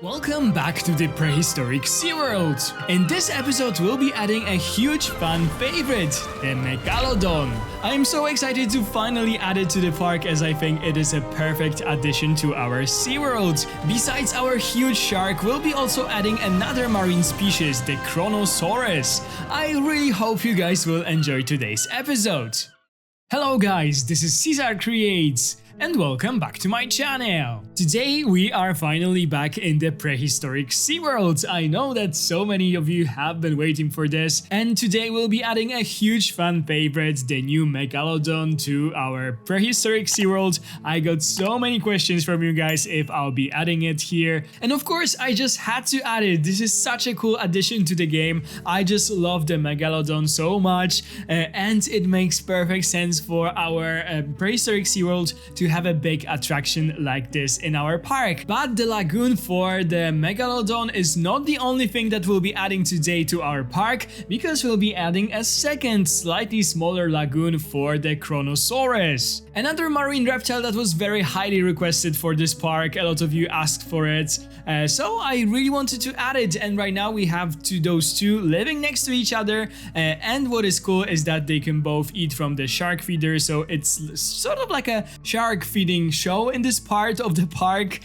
Welcome back to the Prehistoric Sea World. In this episode, we'll be adding a huge fan favorite, the Megalodon. I'm so excited to finally add it to the park as I think it is a perfect addition to our SeaWorld. Besides our huge shark, we'll be also adding another marine species, the Kronosaurus. I really hope you guys will enjoy today's episode. Hello guys, this is Caesar Creates. And welcome back to my channel! Today we are finally back in the Prehistoric Sea World. I know that so many of you have been waiting for this, and today we'll be adding a huge fan favorite, the new Megalodon, to our Prehistoric Sea World. I got so many questions from you guys if I'll be adding it here, and of course I just had to add it. This is such a cool addition to the game. I just love the Megalodon so much, and it makes perfect sense for our Prehistoric Sea World to have a big attraction like this in our park. But the lagoon for the Megalodon is not the only thing that we'll be adding today to our park, because we'll be adding a second, slightly smaller lagoon for the Kronosaurus. Another marine reptile that was very highly requested for this park. A lot of you asked for it, so I really wanted to add it, and right now we have those two living next to each other, and what is cool is that they can both eat from the shark feeder, so it's sort of like a shark feeding show in this part of the park.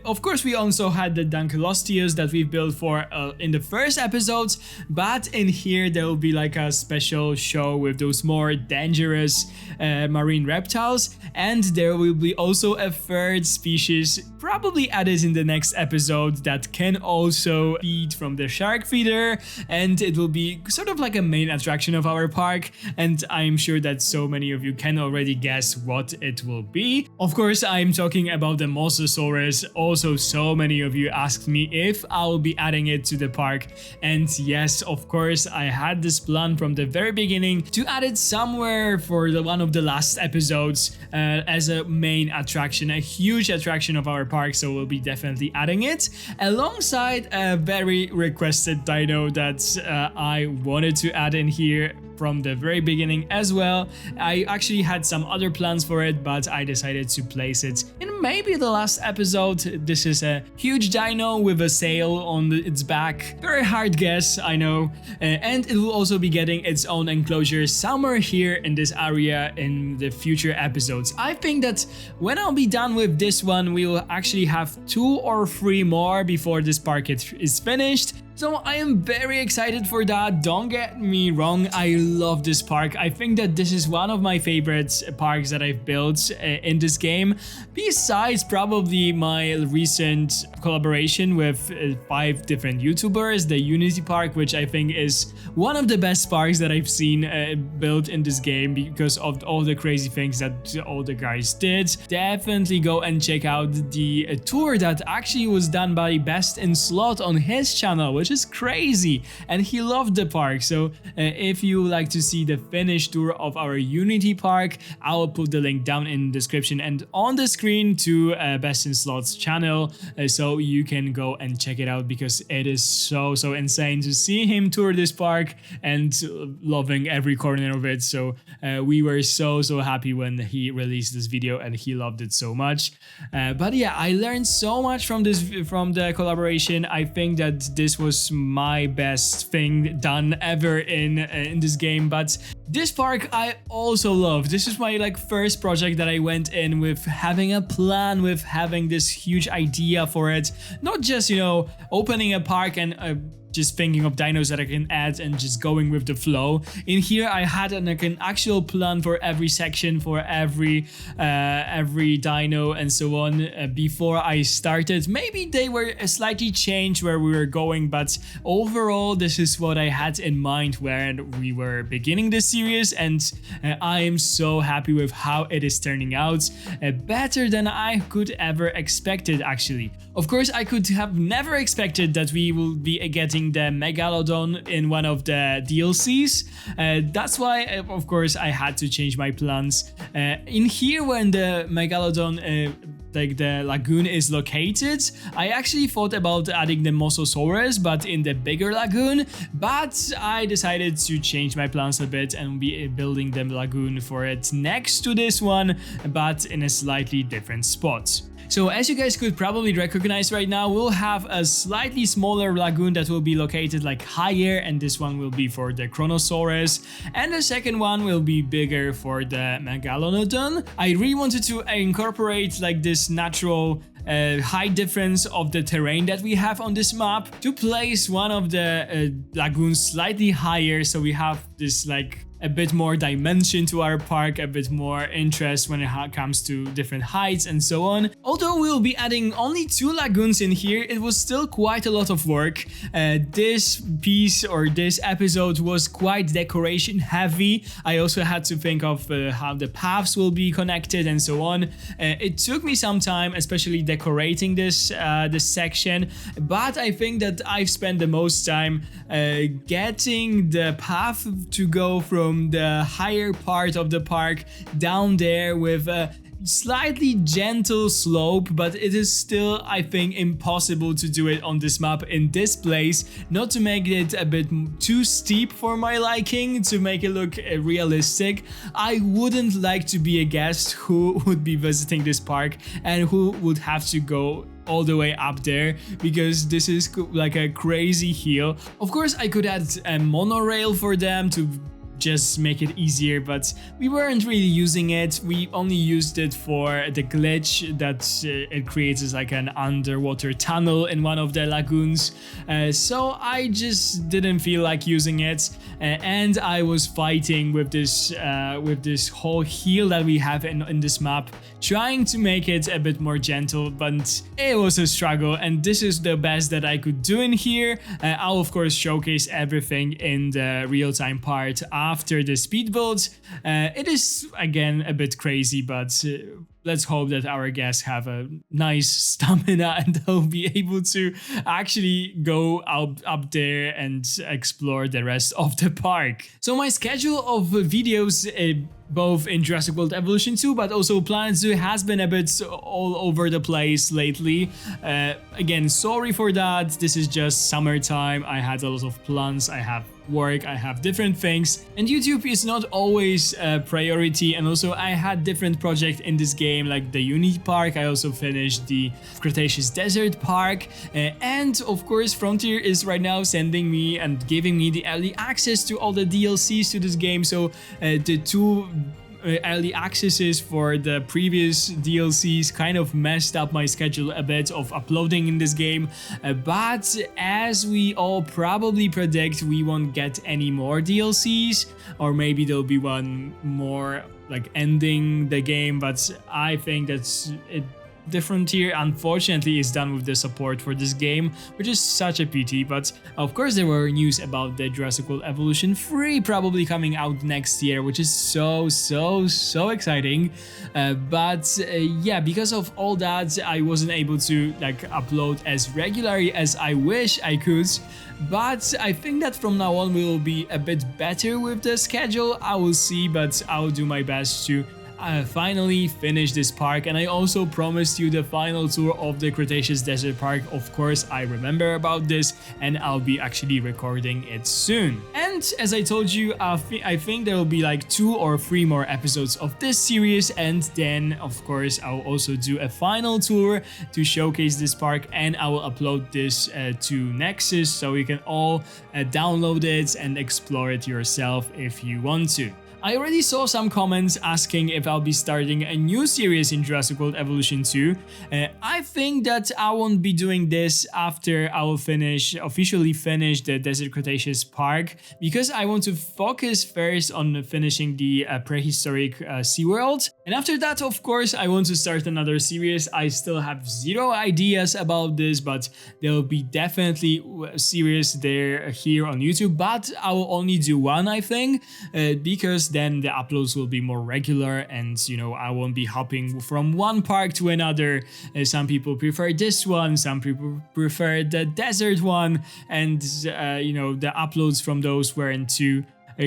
Of course, we also had the Dancelosteus that we built for in the first episodes, but in here there will be like a special show with those more dangerous marine reptiles, and there will be also a third species probably added in the next episode that can also eat from the shark feeder, and it will be sort of like a main attraction of our park, and I'm sure that so many of you can already guess what it will be. Of course, I'm talking about the Mosasaurus. Also, so many of you asked me if I'll be adding it to the park, and yes, of course, I had this plan from the very beginning to add it somewhere for one of the last episodes as a main attraction, a huge attraction of our park, so we'll be definitely adding it alongside a very requested dino that I wanted to add in here from the very beginning as well. I actually had some other plans for it, but I decided to place it in maybe the last episode. This is a huge dino with a sail on its back. Very hard guess, I know. And it will also be getting its own enclosure somewhere here in this area in the future episodes. I think that when I'll be done with this one, we will actually have 2 or 3 more before this park is finished. So I am very excited for that. Don't get me wrong, I love this park. I think that this is one of my favorite parks that I've built in this game. Besides probably my recent collaboration with 5 different YouTubers, the Unity Park, which I think is one of the best parks that I've seen built in this game because of all the crazy things that all the guys did. Definitely go and check out the tour that actually was done by BestInSlot on his channel, which is crazy, and he loved the park. So if you like to see the finished tour of our Unity Park, I will put the link down in the description and on the screen to BestInSlot's channel, so you can go and check it out, because it is so insane to see him tour this park and loving every corner of it. So we were so happy when he released this video and he loved it so much. But yeah, I learned so much from the collaboration. I think that this was my best thing done ever in this game. But this park I also love. This is my first project that I went in with having a plan, with having this huge idea for it, not just opening a park and just thinking of dinos that I can add and just going with the flow. In here I had an actual plan for every section, for every dino and so on before I started. Maybe they were slightly changed where we were going, but overall this is what I had in mind when we were beginning this series, and I am so happy with how it is turning out. Better than I could ever expected, actually. Of course, I could have never expected that we will be getting the Megalodon in one of the DLCs. That's why, of course, I had to change my plans. In here, when the Megalodon the lagoon is located, I actually thought about adding the Mosasaurus, but in the bigger lagoon, but I decided to change my plans a bit and be building the lagoon for it next to this one, but in a slightly different spot. So as you guys could probably recognize right now, we'll have a slightly smaller lagoon that will be located like higher, and this one will be for the Kronosaurus, and the second one will be bigger for the Megalodon. I really wanted to incorporate like this natural high difference of the terrain that we have on this map to place one of the lagoons slightly higher, so we have this like a bit more dimension to our park, a bit more interest when it comes to different heights and so on. Although we'll be adding only 2 lagoons in here, it was still quite a lot of work. This piece or this episode was quite decoration heavy. I also had to think of how the paths will be connected and so on. It took me some time, especially decorating this section, but I think that I've spent the most time getting the path to go from the higher part of the park down there with a slightly gentle slope, but it is still, I think, impossible to do it on this map in this place, not to make it a bit too steep for my liking, to make it look realistic. I wouldn't like to be a guest who would be visiting this park and who would have to go all the way up there, because this is like a crazy hill. Of course, I could add a monorail for them to just make it easier, but we weren't really using it. We only used it for the glitch that it creates as like an underwater tunnel in one of the lagoons, so I just didn't feel like using it, and I was fighting with this whole hill that we have in this map, trying to make it a bit more gentle, but it was a struggle, and this is the best that I could do in here. I'll of course showcase everything in the real-time part after the speed build. It is again a bit crazy, but let's hope that our guests have a nice stamina and they'll be able to actually go up there and explore the rest of the park. So my schedule of videos both in Jurassic World Evolution 2 but also Planet Zoo has been a bit all over the place lately. Again, sorry for that. This is just summertime. I had a lot of plans. I have work, I have different things, and YouTube is not always a priority. And also I had different projects in this game, like the Unity Park. I also finished the Cretaceous Desert Park, and of course Frontier is right now sending me and giving me the early access to all the DLCs to this game. So the 2 early accesses for the previous DLCs kind of messed up my schedule a bit of uploading in this game, but as we all probably predict, we won't get any more DLCs, or maybe there'll be one more like ending the game, but I think that's it. The Frontier unfortunately is done with the support for this game, which is such a pity. But of course there were news about the Jurassic World Evolution 3 probably coming out next year, which is so exciting. Yeah, because of all that I wasn't able to like upload as regularly as I wish I could. But I think that from now on we will be a bit better with the schedule. I will see, but I will do my best to finally finish this park. And I also promised you the final tour of the Cretaceous Desert Park. Of course, I remember about this and I'll be actually recording it soon. And as I told you, I think there will be like 2 or 3 more episodes of this series, and then of course I'll also do a final tour to showcase this park, and I will upload this to Nexus so you can all download it and explore it yourself if you want to. I already saw some comments asking if I'll be starting a new series in Jurassic World Evolution 2. I think that I won't be doing this after I will officially finish the Desert Cretaceous Park, because I want to focus first on finishing the Prehistoric Sea World. And after that, of course, I want to start another series. I still have 0 ideas about this, but there will be definitely a series here on YouTube, but I will only do one, I think, because then the uploads will be more regular, and you know, I won't be hopping from one park to another. Some people prefer this one, some people prefer the desert one, and you know, the uploads from those weren't too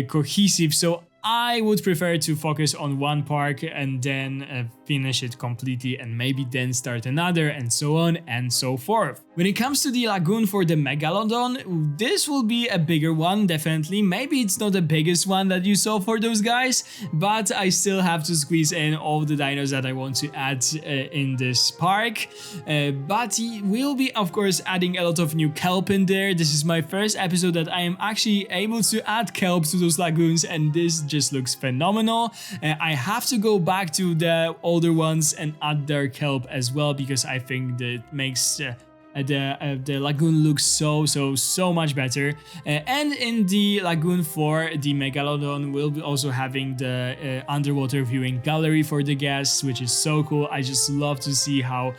cohesive. So I would prefer to focus on one park and then finish it completely and maybe then start another, and so on and so forth. When it comes to the lagoon for the Megalodon, this will be a bigger one, definitely. Maybe it's not the biggest one that you saw for those guys, but I still have to squeeze in all the dinos that I want to add in this park. But we'll be, of course, adding a lot of new kelp in there. This is my first episode that I am actually able to add kelp to those lagoons, and this just looks phenomenal. I have to go back to the older ones and add their kelp as well, because I think that makes the lagoon looks so much better. And in the lagoon for the Megalodon, we'll be also having the underwater viewing gallery for the guests, which is so cool. I just love to see how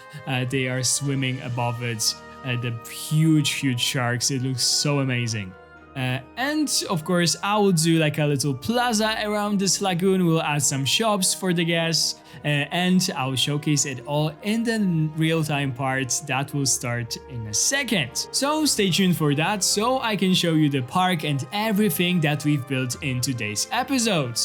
they are swimming above it. The huge sharks, it looks so amazing. And of course, I will do like a little plaza around this lagoon. We'll add some shops for the guests, and I'll showcase it all in the real-time part that will start in a second. So stay tuned for that, so I can show you the park and everything that we've built in today's episode.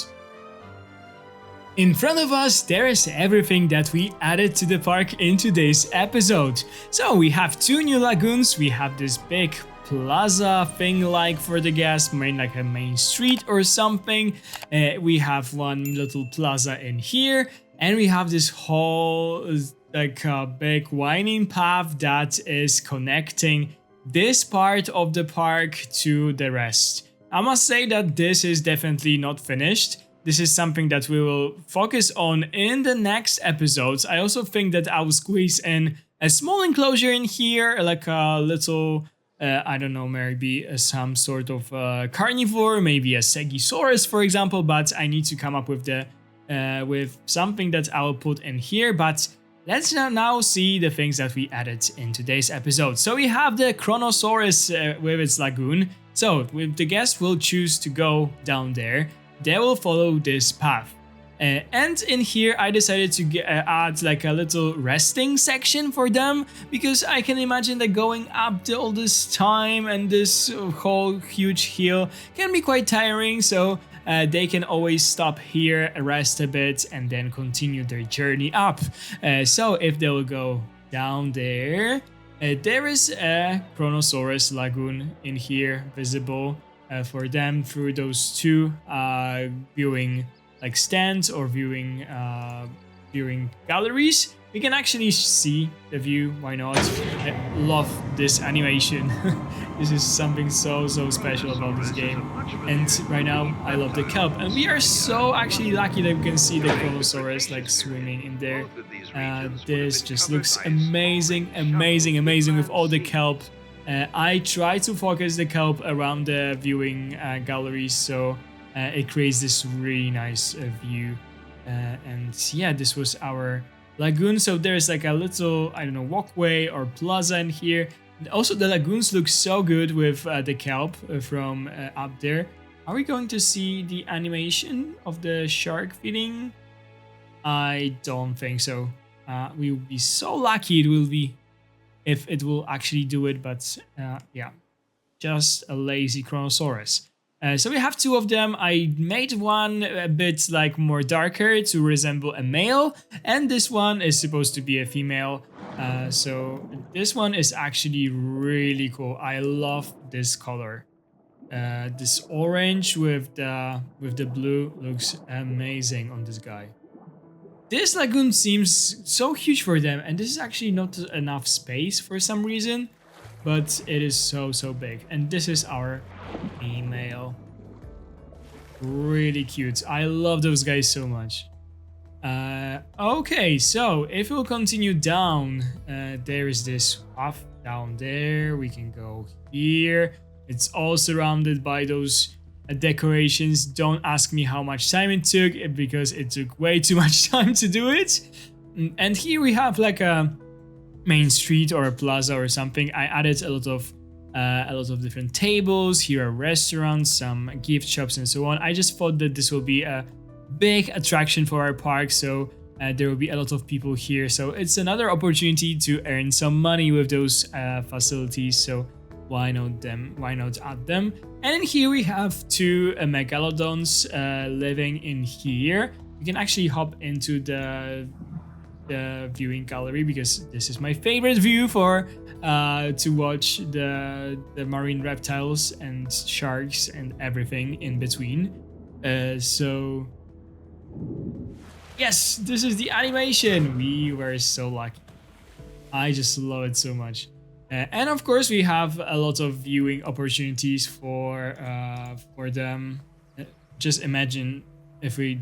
In front of us, there is everything that we added to the park in today's episode. So we have 2 new lagoons, we have this big plaza thing like for the guests, like a main street or something. We have one little plaza in here, and we have this whole like big winding path that is connecting this part of the park to the rest. I must say that this is definitely not finished. This is something that we will focus on in the next episodes. I also think that I will squeeze in a small enclosure in here, like a little I don't know, maybe some sort of carnivore, maybe a Stegosaurus, for example, but I need to come up with the with something that I will put in here. But let's now see the things that we added in today's episode. So we have the Kronosaurus with its lagoon. So if the guests will choose to go down there, they will follow this path. And in here I decided to add like a little resting section for them, because I can imagine that going up all this time and this whole huge hill can be quite tiring, so they can always stop here, rest a bit, and then continue their journey up. So if they will go down there, there is a Kronosaurus Lagoon in here visible for them through those 2 viewing like stands or viewing galleries. We can actually see the view, why not? I love this animation. This is something so special about this game. And right now I love the kelp, and we are so actually lucky that we can see the Kronosaurus like swimming in there. This just looks amazing with all the kelp. I try to focus the kelp around the viewing galleries, so it creates this really nice view. And yeah, this was our lagoon. So there's like a little, I don't know, walkway or plaza in here. And also the lagoons look so good with the kelp from up there. Are we going to see the animation of the shark feeding? I don't think so. We will be so lucky it will be if it will actually do it, but yeah, just a lazy Kronosaurus. So we have 2 of them. I made one a bit like more darker to resemble a male, and this one is supposed to be a female. So this one is actually really cool. I love this color. This orange with the blue looks amazing on this guy. This lagoon seems so huge for them, and this is actually not enough space for some reason, but it is so big. And this is our female. Really cute. I love those guys so much. Okay, so if we'll continue down, there is this path down there. We can go here. It's all surrounded by those decorations. Don't ask me how much time it took, because it took way too much time to do it. And here we have like a main street or a plaza or something. I added a lot of different tables. Here are restaurants, some gift shops, and so on. I just thought that this will be a big attraction for our park, so there will be a lot of people here. So it's another opportunity to earn some money with those facilities. So why not add them? And here we have 2 megalodons living in here. You can actually hop into the the viewing gallery because this is my favorite view for to watch the marine reptiles and sharks and everything in between. So yes, this is the animation. We were so lucky. I just love it so much. And of course, we have a lot of viewing opportunities for them. Just imagine if we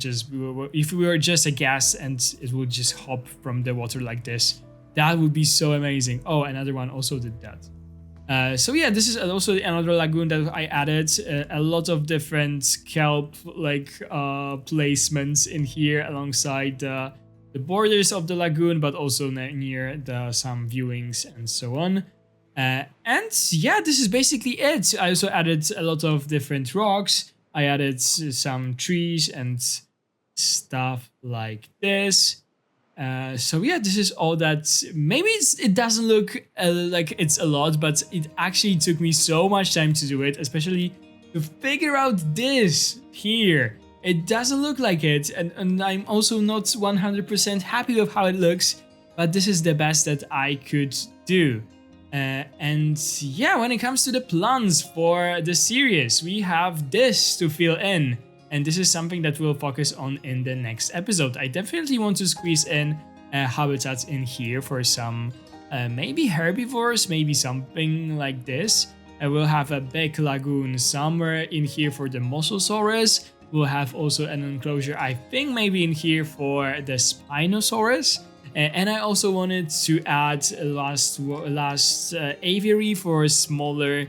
were just a gas and it would just hop from the water like this. That would be so amazing. Oh, another one also did that. So yeah, this is also another lagoon that I added. A lot of different kelp placements in here alongside the borders of the lagoon, but also near some viewings and so on. And yeah, this is basically it. I also added a lot of different rocks. I added some trees and stuff like this. So yeah, this is all that. Maybe it doesn't look like it's a lot, but it actually took me so much time to do it, especially to figure out this here. It doesn't look like it, and I'm also not 100% happy with how it looks, but this is the best that I could do. And yeah, when it comes to the plans for the series, we have this to fill in. And this is something that we'll focus on in the next episode. I definitely want to squeeze in habitats in here for some maybe herbivores, maybe something like this. We'll have a big lagoon somewhere in here for the Mosasaurus. We'll have also an enclosure, I think maybe in here for the Spinosaurus. And I also wanted to add a last aviary for smaller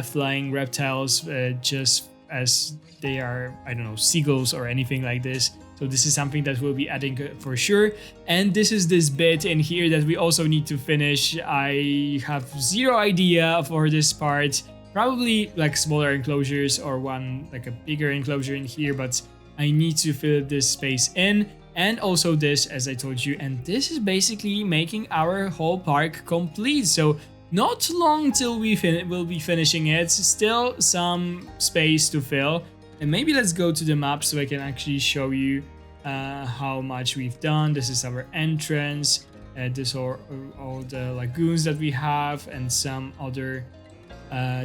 flying reptiles, just as they are, I don't know, seagulls or anything like this. So this is something that we'll be adding for sure. And this is this bit in here that we also need to finish. I have zero idea for this part. Probably like smaller enclosures or one like a bigger enclosure in here, but I need to fill this space in. And also this, as I told you, and this is basically making our whole park complete. So not long till we'll be finishing it. Still some space to fill. And maybe let's go to the map so I can actually show you how much we've done. This is our entrance. This are all the lagoons that we have and some other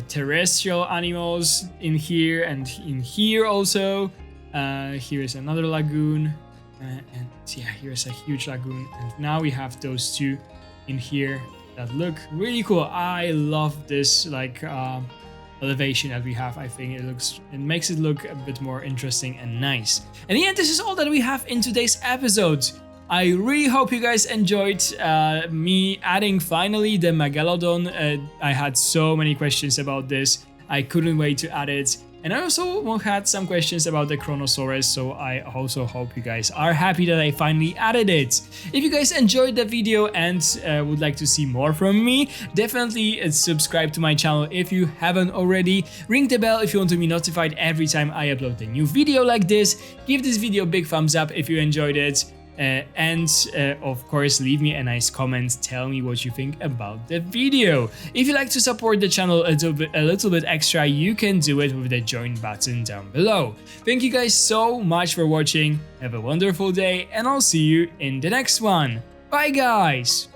terrestrial animals in here and in here also. Here is another lagoon. And yeah, here's a huge lagoon, and now we have those two in here that look really cool. I love this elevation that we have. I think it makes it look a bit more interesting and nice. And yeah, this is all that we have in today's episode. I really hope you guys enjoyed me adding finally the Megalodon. I had so many questions about this. I couldn't wait to add it. And I also had some questions about the Kronosaurus, so I also hope you guys are happy that I finally added it. If you guys enjoyed the video and would like to see more from me, definitely subscribe to my channel if you haven't already. Ring the bell if you want to be notified every time I upload a new video like this. Give this video a big thumbs up if you enjoyed it. And of course, leave me a nice comment. Tell me what you think about the video. If you like to support the channel a little bit extra, you can do it with the join button down below. Thank you guys so much for watching. Have a wonderful day, and I'll see you in the next one. Bye guys!